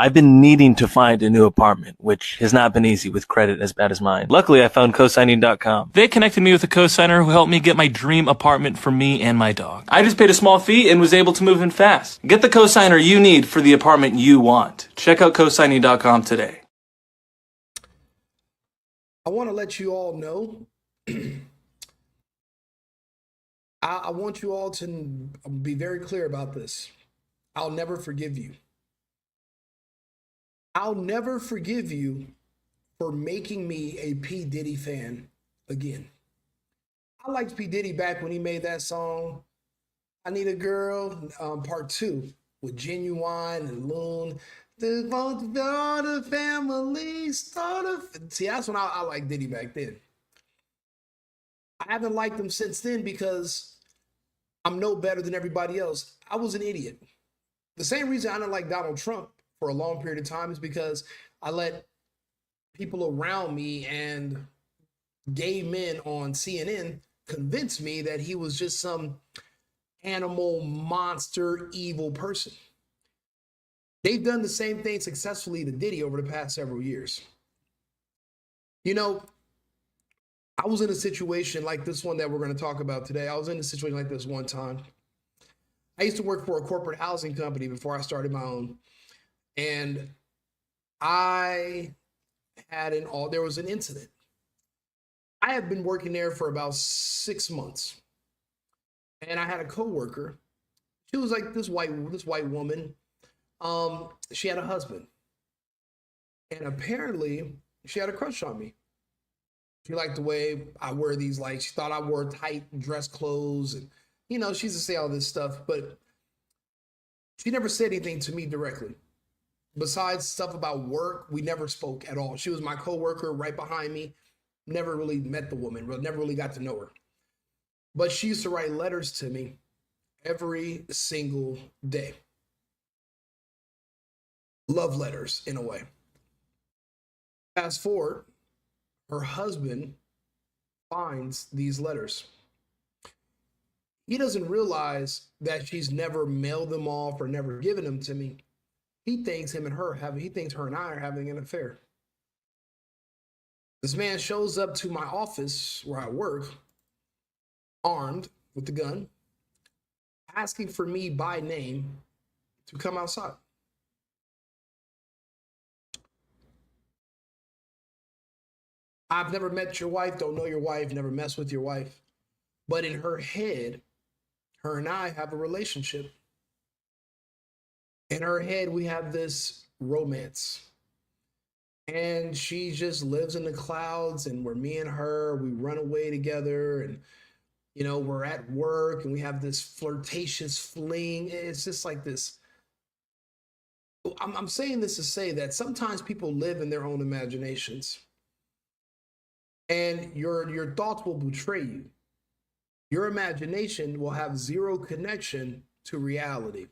I've been needing to find a new apartment, which has not been easy with credit as bad as mine. Luckily, I found cosigning.com. They connected me with a cosigner who helped me get my dream apartment for me and my dog. I just paid a small fee and was able to move in fast. Get the cosigner you need for the apartment you want. Check out cosigning.com today. I want to let you all know. I want you all to be very clear about this. I'll never forgive you. I'll never forgive you for making me a P. Diddy fan again. I liked P. Diddy back when he made that song, I Need a Girl, part 2, with Genuine and Loon. The family started. See, that's when I liked Diddy back then. I haven't liked him since then because I'm no better than everybody else. I was an idiot. The same reason I didn't like Donald Trump for a long period of time is because I let people around me and gay men on CNN convince me that he was just some animal, monster, evil person. They've done the same thing successfully to Diddy over the past several years. You know, I was in a situation like this one that we're going to talk about today. I was in a situation like this one time. I used to work for a corporate housing company before I started my own. And there was an incident. I had been working there for about 6 months. And I had a coworker. She was like this white woman. She had a husband. And apparently she had a crush on me. She liked the way I wear these, like, she thought I wore tight dress clothes. And, you know, she used to say all this stuff, but she never said anything to me directly. Besides stuff about work, we never spoke at all. She was my coworker right behind me. Never really met the woman, never really got to know her. But she used to write letters to me every single day. Love letters, in a way. Fast forward, her husband finds these letters. He doesn't realize that she's never mailed them off or never given them to me. He thinks her and I are having an affair. This man shows up to my office where I work, armed with the gun, asking for me by name to come outside. I've never met your wife, don't know your wife, never messed with your wife. But in her head, her and I have a relationship. In her head, we have this romance. And she just lives in the clouds, and me and her, we run away together, and, you know, we're at work and we have this flirtatious fling. It's just like this. I'm saying this to say that sometimes people live in their own imaginations, and your thoughts will betray you. Your imagination will have zero connection to reality.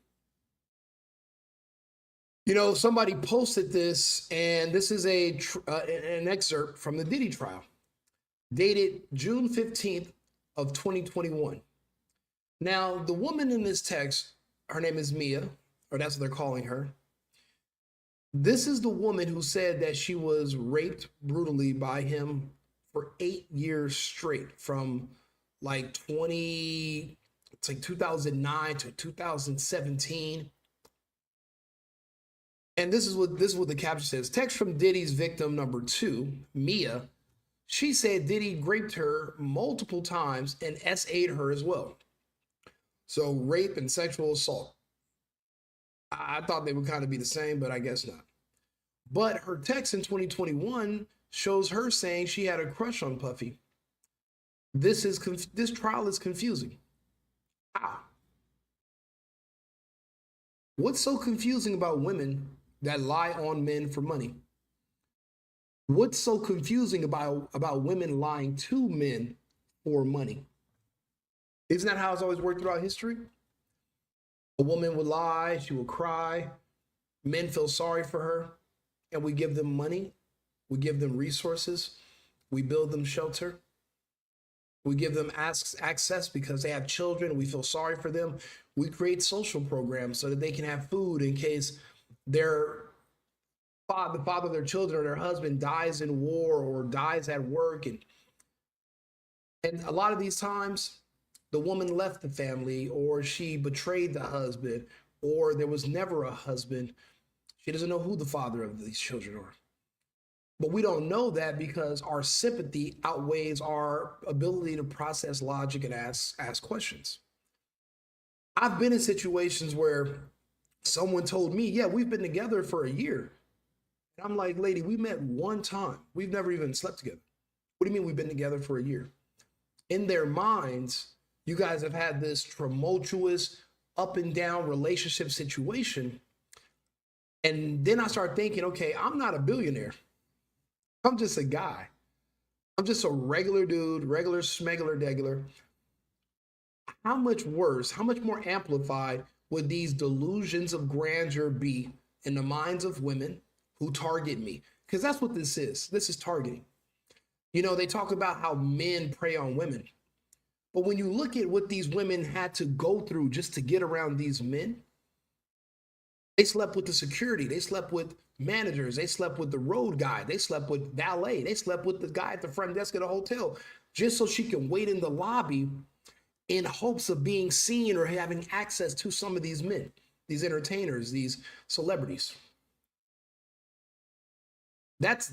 You know, somebody posted this, and this is an excerpt from the Diddy trial, dated June 15th of 2021. Now, the woman in this text, her name is Mia, or that's what they're calling her. This is the woman who said that she was raped brutally by him for 8 years straight, from like 2009 to 2017. And this is what the caption says. Text from Diddy's victim number 2, Mia. She said Diddy graped her multiple times and SA'd her as well. So rape and sexual assault. I thought they would kind of be the same, but I guess not. But her text in 2021 shows her saying she had a crush on Puffy. This trial is confusing. How? What's so confusing about women that lie on men for money? What's so confusing about women lying to men for money? Isn't that how it's always worked throughout history? A woman would lie, she would cry, men feel sorry for her, and we give them money, we give them resources, we build them shelter, we give them access because they have children, we feel sorry for them. We create social programs so that they can have food in case their the father of their children or their husband dies in war or dies at work. And a lot of these times, the woman left the family or she betrayed the husband or there was never a husband. She doesn't know who the father of these children are. But we don't know that because our sympathy outweighs our ability to process logic and ask questions. I've been in situations where someone told me, yeah, we've been together for a year. And I'm like, lady, we met one time. We've never even slept together. What do you mean we've been together for a year? In their minds, you guys have had this tumultuous up and down relationship situation. And then I start thinking, okay, I'm not a billionaire. I'm just a guy. I'm just a regular dude, regular smegular degular. How much worse, how much more amplified would these delusions of grandeur be in the minds of women who target me? Because that's what this is. This is targeting. You know, they talk about how men prey on women. But when you look at what these women had to go through just to get around these men, they slept with the security. They slept with managers. They slept with the road guy. They slept with valet. They slept with the guy at the front desk of the hotel just so she can wait in the lobby in hopes of being seen or having access to some of these men, these entertainers, these celebrities. That's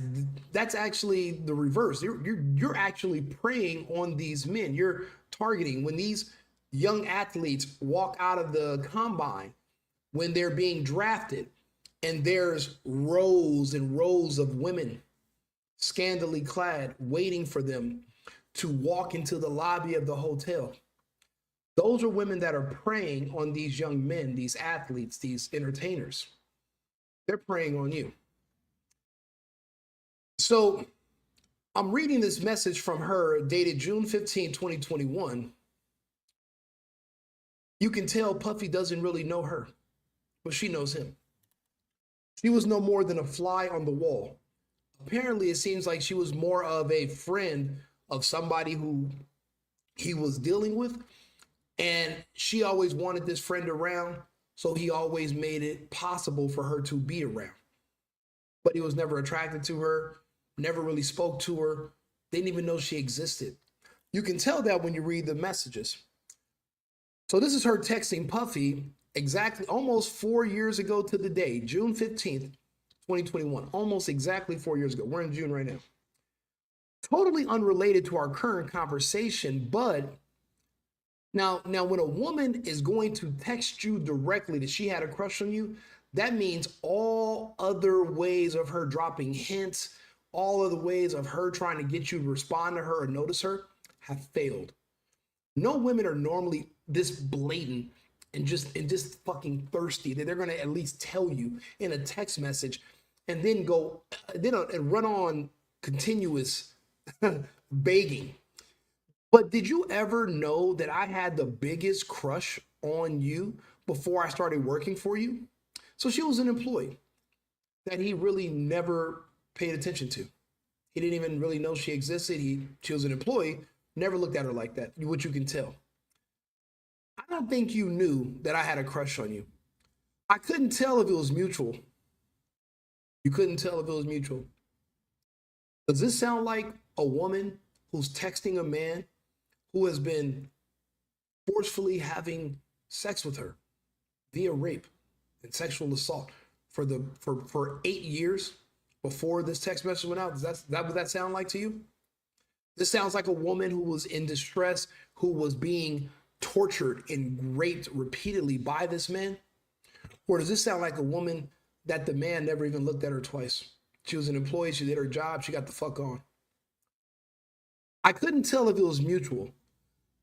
actually the reverse. You're actually preying on these men. You're targeting when these young athletes walk out of the combine, when they're being drafted, and there's rows and rows of women scantily clad waiting for them to walk into the lobby of the hotel. Those are women that are preying on these young men, these athletes, these entertainers. They're preying on you. So I'm reading this message from her dated June 15, 2021. You can tell Puffy doesn't really know her, but she knows him. She was no more than a fly on the wall. Apparently, it seems like she was more of a friend of somebody who he was dealing with. And she always wanted this friend around, so he always made it possible for her to be around. But he was never attracted to her, never really spoke to her, didn't even know she existed. You can tell that when you read the messages. So this is her texting Puffy exactly almost 4 years ago to the day, June 15th, 2021, almost exactly 4 years ago. We're in June right now. Totally unrelated to our current conversation, but now when a woman is going to text you directly that she had a crush on you, that means all other ways of her dropping hints, all of the ways of her trying to get you to respond to her or notice her have failed. No women are normally this blatant and just fucking thirsty that they're going to at least tell you in a text message and then run on continuous begging. But did you ever know that I had the biggest crush on you before I started working for you? So she was an employee that he really never paid attention to. He didn't even really know she existed. She was an employee, never looked at her like that, which you can tell. I don't think you knew that I had a crush on you. I couldn't tell if it was mutual. You couldn't tell if it was mutual. Does this sound like a woman who's texting a man who has been forcefully having sex with her via rape and sexual assault for 8 years before this text message went out? Does that sound like to you? This sounds like a woman who was in distress, who was being tortured and raped repeatedly by this man? Or does this sound like a woman that the man never even looked at her twice? She was an employee, she did her job, she got the fuck on. I couldn't tell if it was mutual.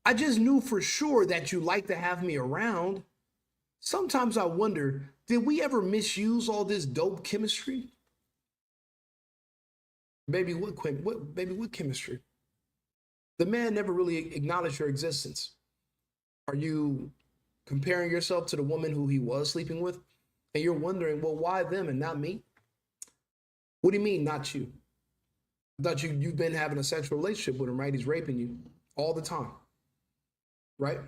I just knew for sure that you liked to have me around. Sometimes I wonder, did we ever misuse all this dope chemistry? Baby, what chemistry? The man never really acknowledged your existence. Are you comparing yourself to the woman who he was sleeping with? And you're wondering, well, why them and not me? What do you mean, not you? I thought you've been having a sexual relationship with him, right? He's raping you all the time, right?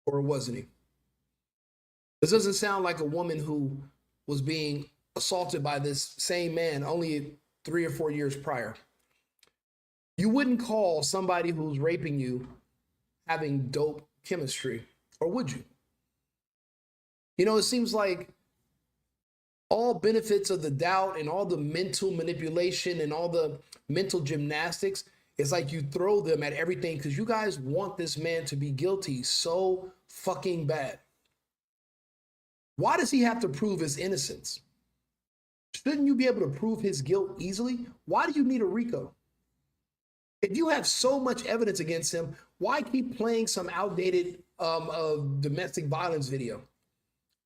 Or wasn't he? This doesn't sound like a woman who was being assaulted by this same man only 3 or 4 years prior. You wouldn't call somebody who's raping you having dope chemistry, or would you? You know, it seems like all benefits of the doubt and all the mental manipulation and all the mental gymnastics, it's like you throw them at everything because you guys want this man to be guilty so fucking bad. Why does he have to prove his innocence? Shouldn't you be able to prove his guilt easily? Why do you need a Rico? If you have so much evidence against him, why keep playing some outdated domestic violence video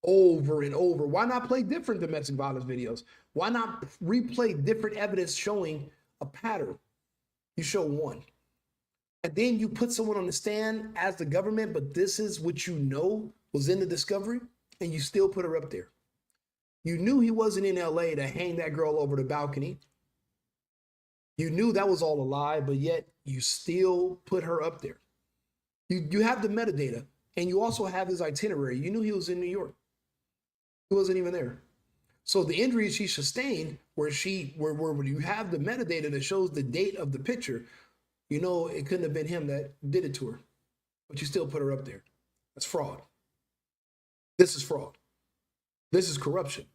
over and over? Why not play different domestic violence videos? Why not replay different evidence showing a pattern? You show one. And then you put someone on the stand as the government, but this is what you know was in the discovery, and you still put her up there. You knew he wasn't in LA to hang that girl over the balcony. You knew that was all a lie, but yet you still put her up there. You have the metadata, and you also have his itinerary. You knew he was in New York. He wasn't even there. So the injuries she sustained, where you have the metadata that shows the date of the picture, you know it couldn't have been him that did it to her, but you still put her up there. That's fraud. This is fraud. This is corruption.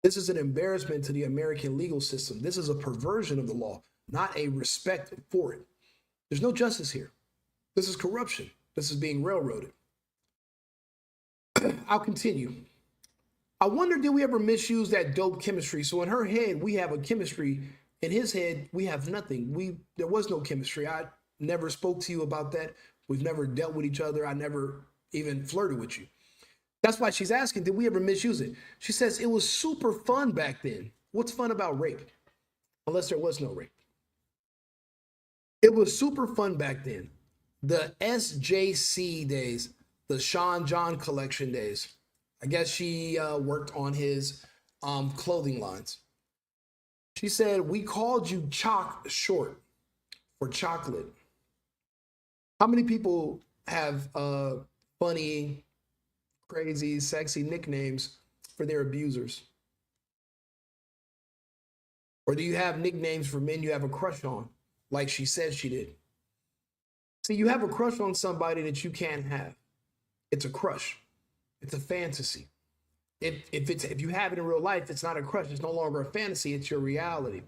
This is an embarrassment to the American legal system. This is a perversion of the law, not a respect for it. There's no justice here. This is corruption. This is being railroaded. I'll continue. I wonder, did we ever misuse that dope chemistry? So in her head, we have a chemistry. In his head, we have nothing. There was no chemistry. I never spoke to you about that. We've never dealt with each other. I never even flirted with you. That's why she's asking, did we ever misuse it? She says, it was super fun back then. What's fun about rape? Unless there was no rape. It was super fun back then. The SJC days, the Sean John collection days. I guess she worked on his clothing lines. She said, we called you Chalk short for chocolate. How many people have funny, crazy, sexy nicknames for their abusers? Or do you have nicknames for men you have a crush on, like she said she did? See, you have a crush on somebody that you can't have. It's a crush. It's a fantasy. If you have it in real life, it's not a crush. It's no longer a fantasy. It's your reality.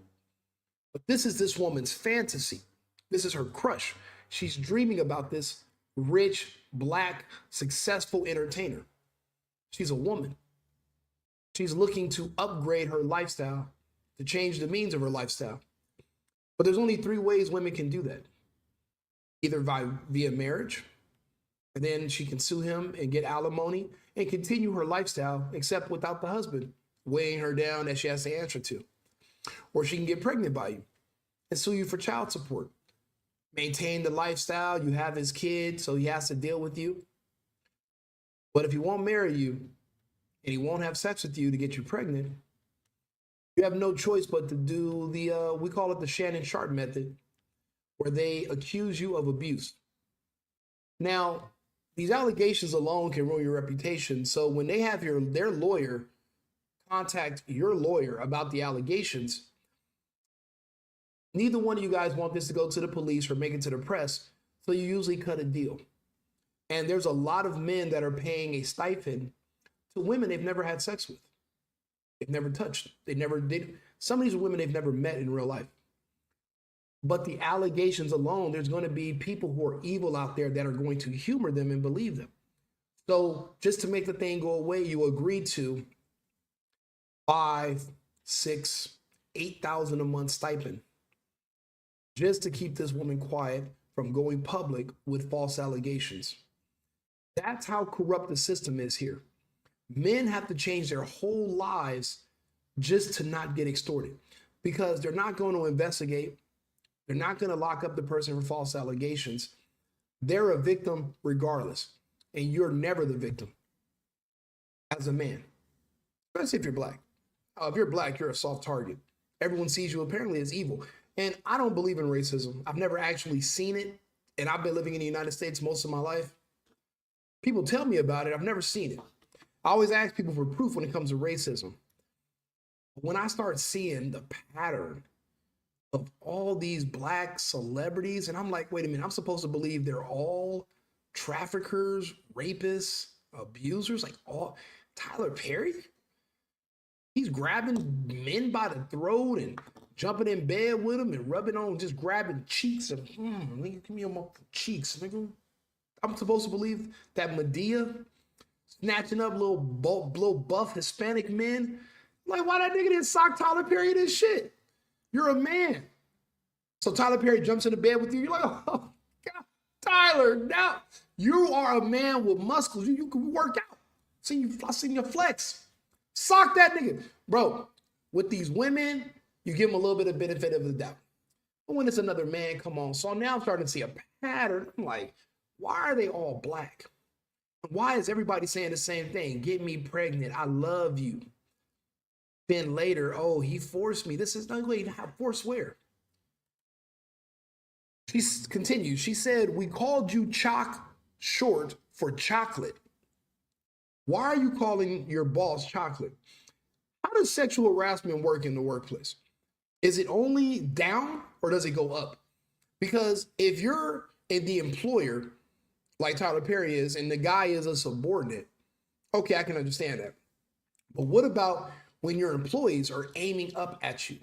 But this is this woman's fantasy. This is her crush. She's dreaming about this rich, black, successful entertainer. She's a woman. She's looking to upgrade her lifestyle, to change the means of her lifestyle. But there's only 3 ways women can do that. Either via marriage, and then she can sue him and get alimony and continue her lifestyle, except without the husband weighing her down that she has to answer to. Or she can get pregnant by you and sue you for child support. Maintain the lifestyle, you have his kid, so he has to deal with you. But if he won't marry you and he won't have sex with you to get you pregnant, you have no choice but to do we call it the Shannon Sharp method, where they accuse you of abuse. Now, these allegations alone can ruin your reputation. So when they have their lawyer contact your lawyer about the allegations, neither one of you guys want this to go to the police or make it to the press. So you usually cut a deal. And there's a lot of men that are paying a stipend to women they've never had sex with. They've never touched. They never did. Some of these women they've never met in real life. But the allegations alone, there's going to be people who are evil out there that are going to humor them and believe them. So just to make the thing go away, you agree to 5, 6, 8,000 a month stipend just to keep this woman quiet from going public with false allegations. That's how corrupt the system is here. Men have to change their whole lives just to not get extorted, because they're not going to investigate. They're not going to lock up the person for false allegations. They're a victim regardless. And you're never the victim as a man, especially if you're black. If you're black, you're a soft target. Everyone sees you apparently as evil. And I don't believe in racism. I've never actually seen it. And I've been living in the United States most of my life. People tell me about it. I've never seen it. I always ask people for proof when it comes to racism. When I start seeing the pattern of all these black celebrities, and I'm like, wait a minute, I'm supposed to believe they're all traffickers, rapists, abusers, like all Tyler Perry? He's grabbing men by the throat and jumping in bed with them and rubbing on, just grabbing cheeks and nigga, give me your cheeks, nigga. I'm supposed to believe that Medea snatching up little buff Hispanic men. Like, why that nigga didn't sock Tyler Perry this shit? You're a man. So Tyler Perry jumps into bed with you. You're like, oh, God, Tyler, now you are a man with muscles. You can work out. I seen your flex. Sock that nigga. Bro, with these women, you give them a little bit of benefit of the doubt. But when it's another man, come on. So now I'm starting to see a pattern. I'm like, why are they all black? Why is everybody saying the same thing? Get me pregnant. I love you. Then later, oh, he forced me. This is no way. Force where? She continues. She said, we called you chalk short for chocolate. Why are you calling your boss chocolate? How does sexual harassment work in the workplace? Is it only down or does it go up? Because if you're the employer, like Tyler Perry is, and the guy is a subordinate, okay, I can understand that. But what about when your employees are aiming up at you?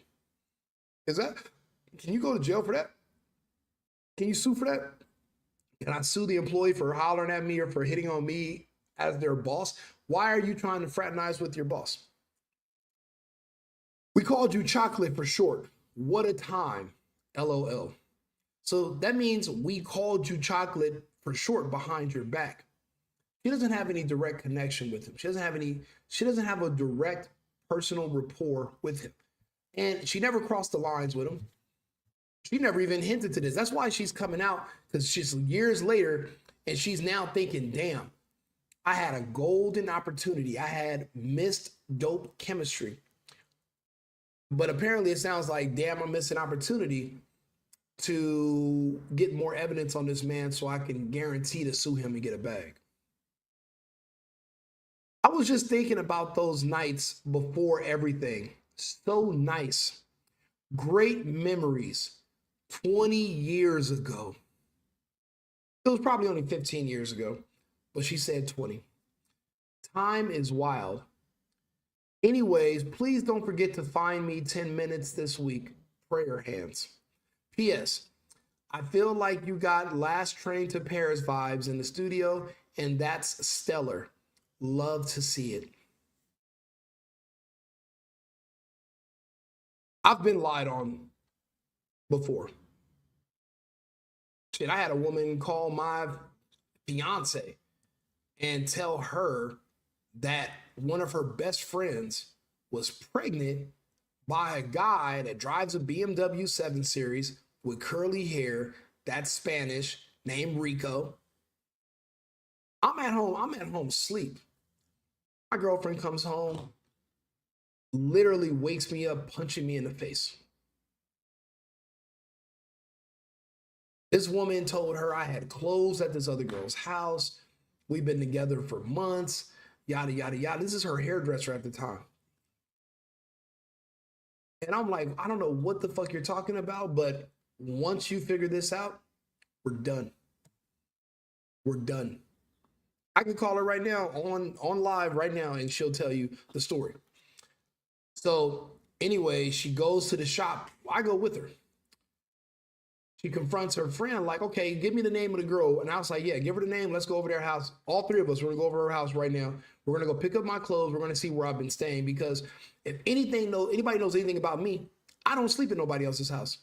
Can you go to jail for that? Can you sue for that? Can I sue the employee for hollering at me or for hitting on me as their boss? Why are you trying to fraternize with your boss? We called you chocolate for short. What a time. LOL. So that means we called you chocolate for short behind your back. She doesn't have any direct connection with him. She doesn't have a direct personal rapport with him. And she never crossed the lines with him. She never even hinted to this. That's why she's coming out, because she's years later and she's now thinking, damn, I had a golden opportunity. I had missed dope chemistry. But apparently it sounds like, damn, I missed an opportunity to get more evidence on this man so I can guarantee to sue him and get a bag. I was just thinking about those nights before everything. So nice. Great memories. 20 years ago. It was probably only 15 years ago, but she said 20. Time is wild. Anyways, please don't forget to find me 10 minutes this week. Prayer hands. P.S. I feel like you got Last Train to Paris vibes in the studio, and that's stellar. Love to see it. I've been lied on before. Shit, I had a woman call my fiance and tell her that one of her best friends was pregnant by a guy that drives a BMW 7 Series with curly hair, that's Spanish, named Rico. I'm at home sleep. My girlfriend comes home, literally wakes me up, punching me in the face. This woman told her I had clothes at this other girl's house. We've been together for months, yada, yada, yada. This is her hairdresser at the time. And I'm like, I don't know what the fuck you're talking about, but once you figure this out, we're done. We're done. I can call her right now on live right now and she'll tell you the story. So anyway, she goes to the shop. I go with her. She confronts her friend like, okay, give me the name of the girl. And I was like, yeah, give her the name. Let's go over to her house. All three of us, we're going to go over to her house right now. We're going to go pick up my clothes. We're going to see where I've been staying, because if anybody knows anything about me, I don't sleep in nobody else's house.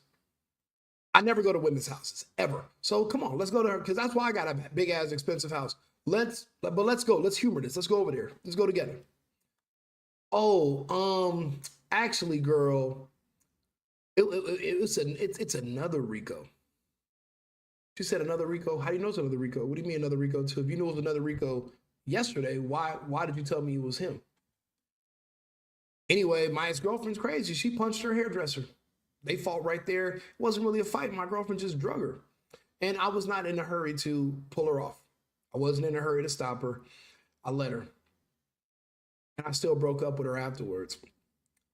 I never go to women's houses, ever. So come on, let's go to her, because that's why I got a big ass expensive house. Let's go. Let's humor this. Let's go over there. Let's go together. Oh, actually, girl, it's another Rico. She said another Rico. How do you know it's another Rico? What do you mean another Rico too? If you knew it was another Rico yesterday, why did you tell me it was him? Anyway, my ex-girlfriend's crazy. She punched her hairdresser. They fought right there. It wasn't really a fight. My girlfriend just drug her. And I was not in a hurry to pull her off. I wasn't in a hurry to stop her. I let her. And I still broke up with her afterwards.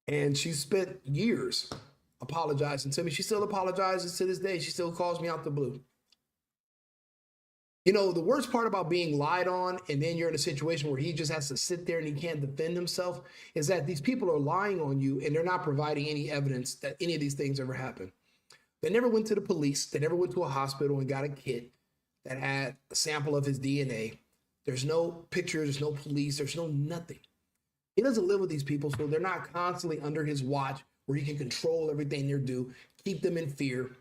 And she spent years apologizing to me. She still apologizes to this day. She still calls me out the blue. You know, the worst part about being lied on and then you're in a situation where he just has to sit there and he can't defend himself is that these people are lying on you and they're not providing any evidence that any of these things ever happened. They never went to the police. They never went to a hospital and got a kit that had a sample of his DNA. There's no pictures, there's no police, there's no nothing. He doesn't live with these people, so they're not constantly under his watch where he can control everything they do, keep them in fear.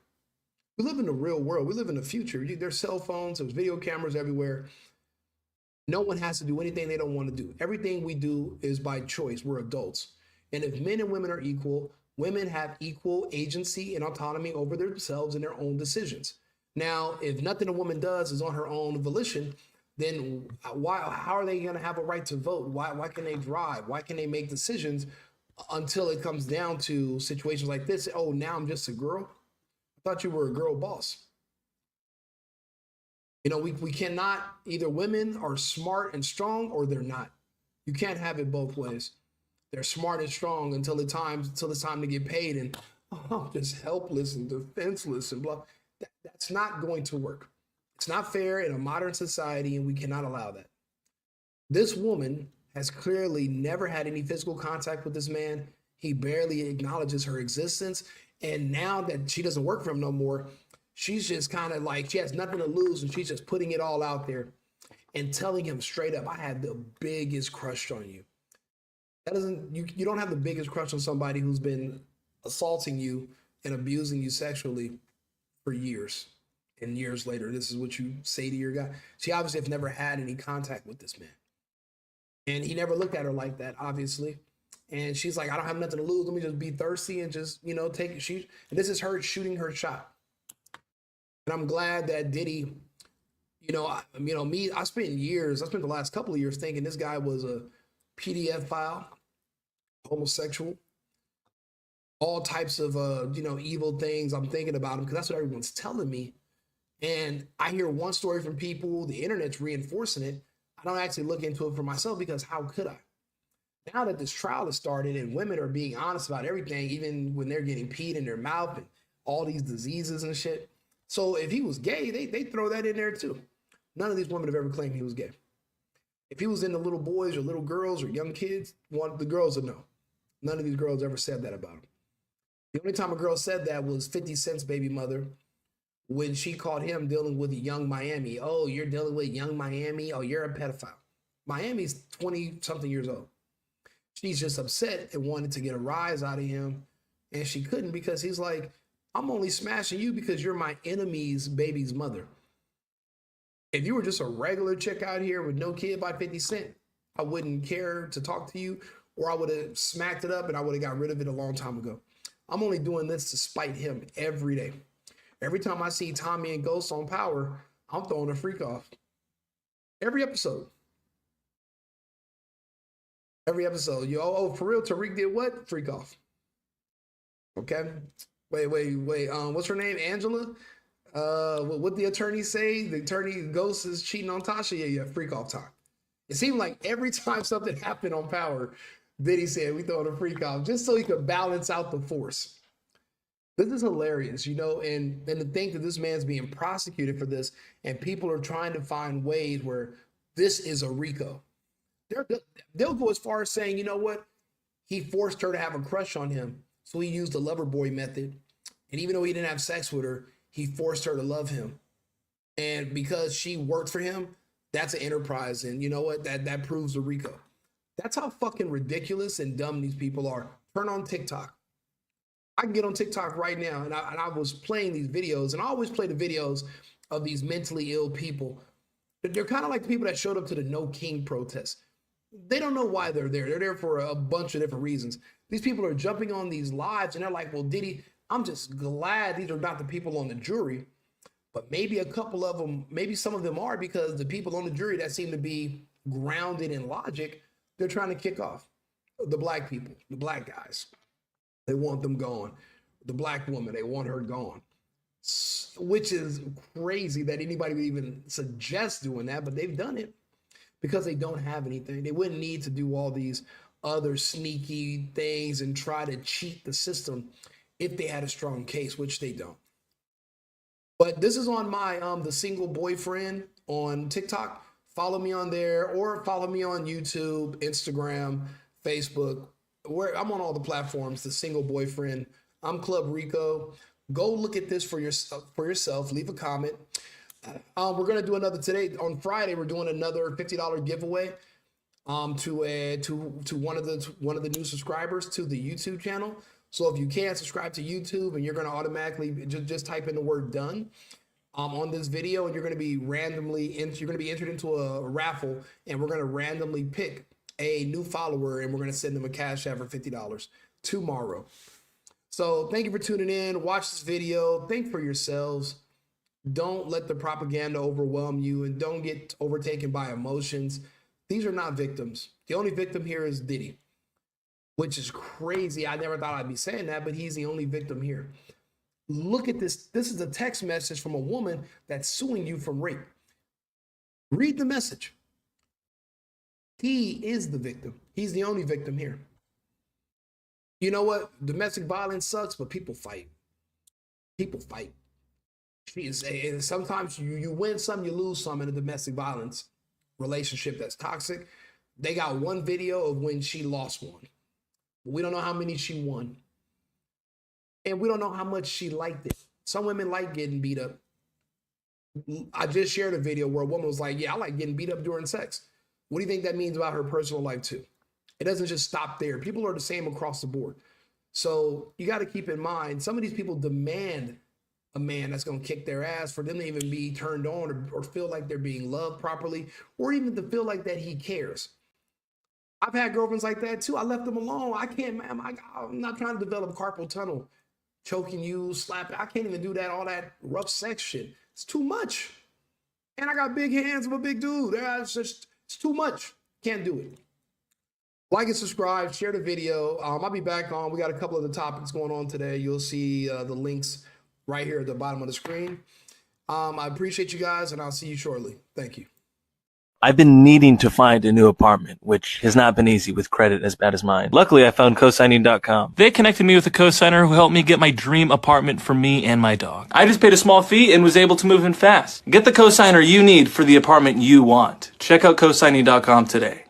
We live in the real world. We live in the future. There's cell phones, there's video cameras everywhere. No one has to do anything they don't want to do. Everything we do is by choice. We're adults. And if men and women are equal, women have equal agency and autonomy over themselves and their own decisions. Now, if nothing a woman does is on her own volition, then how are they going to have a right to vote? Why can they drive? Why can they make decisions until it comes down to situations like this? Oh, now I'm just a girl? I thought you were a girl boss. You know, we cannot, either women are smart and strong or they're not. You can't have it both ways. They're smart and strong until it's time to get paid and just helpless and defenseless and blah. That's not going to work. It's not fair in a modern society, and we cannot allow that. This woman has clearly never had any physical contact with this man. He barely acknowledges her existence. And now that she doesn't work for him no more, she's just kind of like, she has nothing to lose, and she's just putting it all out there and telling him straight up, I had the biggest crush on you. That doesn't, you don't have the biggest crush on somebody who's been assaulting you and abusing you sexually for years. And years later, this is what you say to your guy. She obviously has never had any contact with this man. And he never looked at her like that, obviously. And she's like, I don't have nothing to lose. Let me just be thirsty and just, you know, take it. And this is her shooting her shot. And I'm glad that Diddy, I spent the last couple of years thinking this guy was a PDF file, homosexual, all types of, evil things. I'm thinking about him because that's what everyone's telling me. And I hear one story from people, the internet's reinforcing it. I don't actually look into it for myself because how could I? Now that this trial has started and women are being honest about everything, even when they're getting peed in their mouth and all these diseases and shit. So if he was gay, they throw that in there too. None of these women have ever claimed he was gay. If he was into little boys or little girls or young kids, the girls would know. None of these girls ever said that about him. The only time a girl said that was 50 Cent's baby mother when she caught him dealing with young Miami. Oh, you're dealing with young Miami. Oh, you're a pedophile. Miami's 20-something years old. She's just upset and wanted to get a rise out of him. And she couldn't because he's like, I'm only smashing you because you're my enemy's baby's mother. If you were just a regular chick out here with no kid by 50 Cent, I wouldn't care to talk to you, or I would have smacked it up and I would have got rid of it a long time ago. I'm only doing this to spite him every day. Every time I see Tommy and Ghost on Power, I'm throwing a freak off. Every episode. Every episode. For real, Tariq did what? Freak off. Okay? Wait. What's her name? Angela? What the attorney say? The attorney Ghost is cheating on Tasha? Yeah, freak off time. It seemed like every time something happened on Power, Diddy said, we throwing a freak off, just so he could balance out the force. This is hilarious, and to think that this man's being prosecuted for this, and people are trying to find ways where this is a Rico. They'll go as far as saying, you know what? He forced her to have a crush on him, so he used the lover boy method. And even though he didn't have sex with her, he forced her to love him. And because she worked for him, that's an enterprise. And you know what? That proves a Rico. That's how fucking ridiculous and dumb these people are. Turn on TikTok. I can get on TikTok right now, and I was playing these videos, and I always play the videos of these mentally ill people. They're kind of like the people that showed up to the No King protest. They don't know why they're there. They're there for a bunch of different reasons. These people are jumping on these lives, and they're like, well, Diddy, I'm just glad these are not the people on the jury, but maybe a couple of them, maybe some of them are, because the people on the jury that seem to be grounded in logic, they're trying to kick off. The black people, the black guys. They want them gone. The black woman, they want her gone. Which is crazy that anybody would even suggest doing that, but they've done it because they don't have anything. They wouldn't need to do all these other sneaky things and try to cheat the system if they had a strong case, which they don't. But this is on my the single boyfriend on TikTok. Follow me on there, or follow me on YouTube, Instagram, Facebook. Where I'm on all the platforms. The single boyfriend. I'm Club Rico. Go look at this for yourself. Leave a comment. We're gonna do another today on Friday. We're doing another $50 giveaway to one of the new subscribers to the YouTube channel. So if you can't subscribe to YouTube, and you're gonna automatically just type in the word "done" on this video, and you're gonna be entered into a raffle, and we're gonna randomly pick a new follower, and we're gonna send them a cash app for $50 tomorrow. So thank you for tuning in. Watch this video. Think for yourselves. Don't let the propaganda overwhelm you, and don't get overtaken by emotions. These are not victims. The only victim here is Diddy, which is crazy. I never thought I'd be saying that, but he's the only victim here. Look at this. This is a text message from a woman that's suing you from rape. Read the message. He is the victim. He's the only victim here. You know what? Domestic violence sucks, but people fight. People fight. Sometimes you win some, you lose some in a domestic violence relationship that's toxic. They got one video of when she lost one. We don't know how many she won. And we don't know how much she liked it. Some women like getting beat up. I just shared a video where a woman was like, yeah, I like getting beat up during sex. What do you think that means about her personal life too? It doesn't just stop there. People are the same across the board. So you got to keep in mind, some of these people demand a man that's going to kick their ass for them to even be turned on, or feel like they're being loved properly, or even to feel like that he cares. I've had girlfriends like that too. I left them alone. I can't, man. I'm not trying to develop carpal tunnel, choking you, slapping. I can't even do that, all that rough sex shit. It's too much. And I got big hands. I'm a big dude. It's too much. Can't do it. Like and subscribe, share the video. I'll be back on. We got a couple of the topics going on today. You'll see the links right here at the bottom of the screen. I appreciate you guys, and I'll see you shortly. Thank you. I've been needing to find a new apartment, which has not been easy with credit as bad as mine. Luckily, I found cosigning.com. They connected me with a cosigner who helped me get my dream apartment for me and my dog. I just paid a small fee and was able to move in fast. Get the cosigner you need for the apartment you want. Check out cosigning.com today.